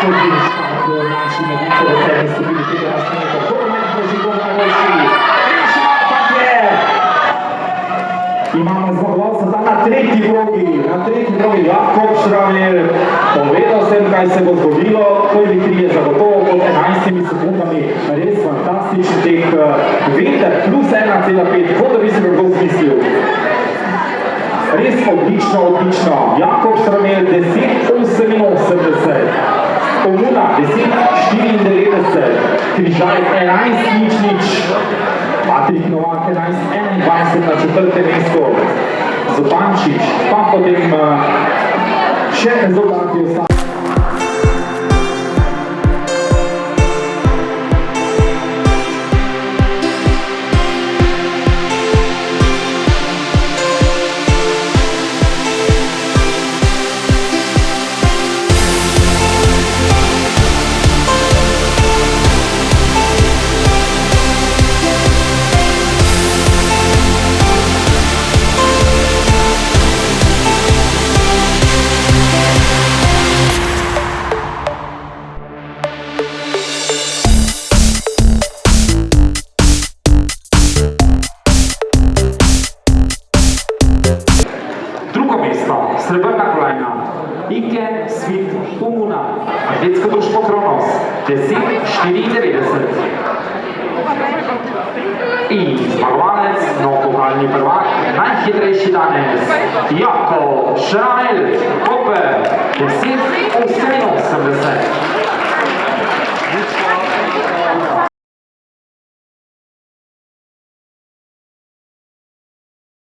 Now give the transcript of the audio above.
Naši medice v sedmi skupini tega nastaneka. Kornet Božigon najboljši. Tak je! Imamo zmagovalca tam na tretji progi. Jakob Šramer. Povedal sem, kaj se bo zgodilo. Prvi tri je zagotovo pod 11 sekundami. Res fantastičen tek. Veter plus 1,5. Kot da bi se kako zmislil. Res odlično. Jakob Šramer 10,88. Komuna 10,94, Križaj 11,00, Patrik Novak 11,21 na četrtem mestu, Zupančič pa potem še rezultati ostali. Srebrna kolajna, Ike Svit Komuna, atletsko društvo Kronos, 10,94. In zmagovalec, pokalni prvak, najhitrejši danes, Jakob Šramer, Koper, 10,88.